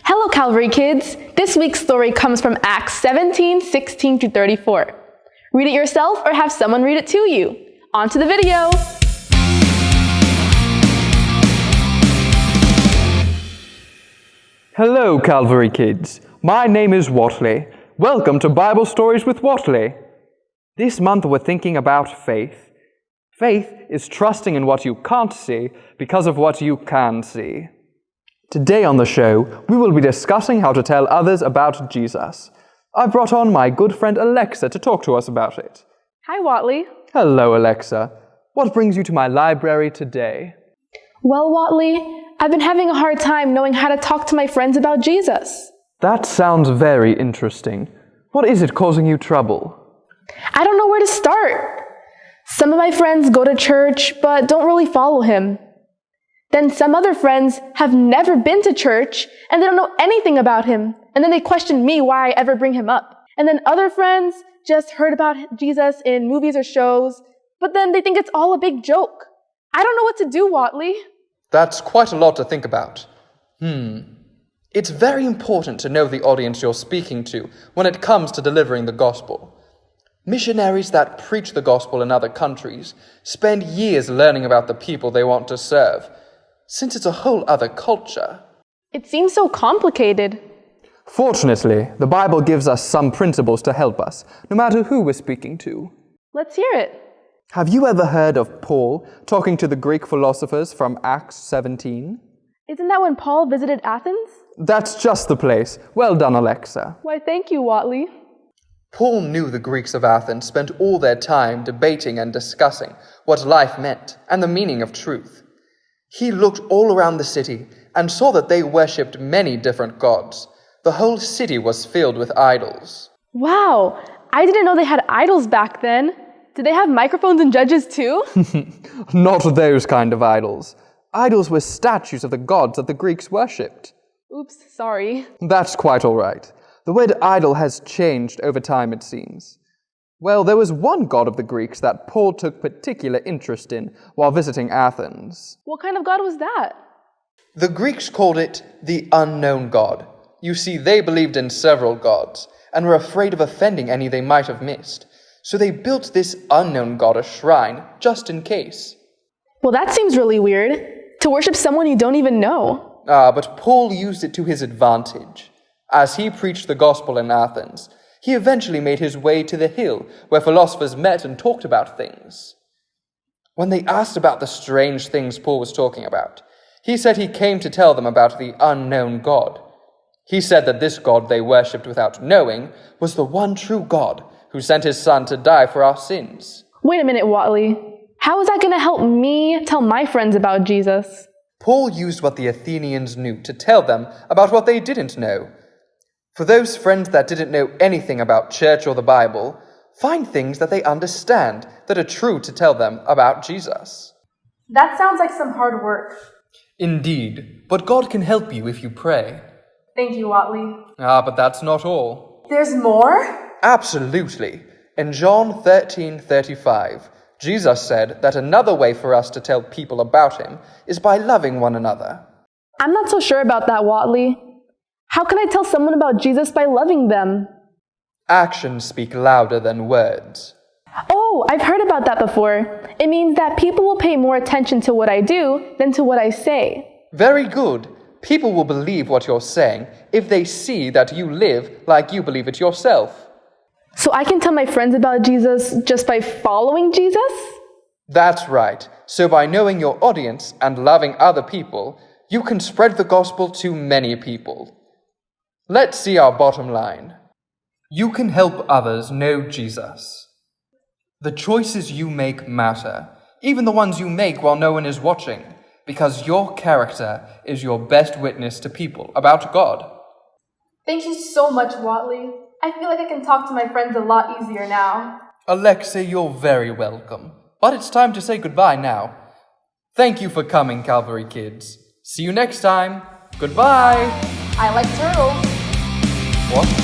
Hello, Calvary kids! This week's story comes from Acts 17:16-34. Read it yourself or have someone read it to you. On to the video! Hello, Calvary kids. My name is Whatley. Welcome to Bible Stories with Whatley. This month we're thinking about faith. Faith is trusting in what you can't see because of what you can see. Today on the show, we will be discussing how to tell others about Jesus. I've brought on my good friend Alexa to talk to us about it. Hi, Whatley. Hello, Alexa. What brings you to my library today? Well, Whatley, I've been having a hard time knowing how to talk to my friends about Jesus. That sounds very interesting. What is it causing you trouble? I don't know where to start. Some of my friends go to church but don't really follow him. Then some other friends have never been to church and they don't know anything about him. And then they question me why I ever bring him up. And then other friends just heard about Jesus in movies or shows, but then they think it's all a big joke. I don't know what to do, Whatley. That's quite a lot to think about. It's very important to know the audience you're speaking to when it comes to delivering the gospel. Missionaries that preach the gospel in other countries spend years learning about the people they want to serve, since it's a whole other culture. It seems so complicated. Fortunately, the Bible gives us some principles to help us, no matter who we're speaking to. Let's hear it. Have you ever heard of Paul talking to the Greek philosophers from Acts 17? Isn't that when Paul visited Athens? That's just the place. Well done, Alexa. Why, thank you, Whatley. Paul knew the Greeks of Athens spent all their time debating and discussing what life meant and the meaning of truth. He looked all around the city and saw that they worshipped many different gods. The whole city was filled with idols. Wow, I didn't know they had idols back then. Did they have microphones and judges too? Not those kind of idols. Idols were statues of the gods that the Greeks worshipped. Oops, sorry. That's quite all right. The word idol has changed over time, it seems. Well, there was one god of the Greeks that Paul took particular interest in while visiting Athens. What kind of god was that? The Greeks called it the unknown god. You see, they believed in several gods and were afraid of offending any they might have missed. So they built this unknown god a shrine just in case. Well, that seems really weird. To worship someone you don't even know. But Paul used it to his advantage. As he preached the gospel in Athens, he eventually made his way to the hill where philosophers met and talked about things. When they asked about the strange things Paul was talking about, he said he came to tell them about the unknown God. He said that this God they worshipped without knowing was the one true God who sent his son to die for our sins. Wait a minute, Whatley. How is that going to help me tell my friends about Jesus? Paul used what the Athenians knew to tell them about what they didn't know. For those friends that didn't know anything about church or the Bible, find things that they understand that are true to tell them about Jesus. That sounds like some hard work. Indeed, but God can help you if you pray. Thank you, Whatley. But that's not all. There's more? Absolutely. In John 13:35, Jesus said that another way for us to tell people about him is by loving one another. I'm not so sure about that, Whatley. How can I tell someone about Jesus by loving them? Actions speak louder than words. Oh, I've heard about that before. It means that people will pay more attention to what I do than to what I say. Very good. People will believe what you're saying if they see that you live like you believe it yourself. So I can tell my friends about Jesus just by following Jesus? That's right. So by knowing your audience and loving other people, you can spread the gospel to many people. Let's see our bottom line. You can help others know Jesus. The choices you make matter, even the ones you make while no one is watching, because your character is your best witness to people about God. Thank you so much, Whatley. I feel like I can talk to my friends a lot easier now. Alexa, you're very welcome. But it's time to say goodbye now. Thank you for coming, Calvary kids. See you next time. Goodbye. I like turtles. What?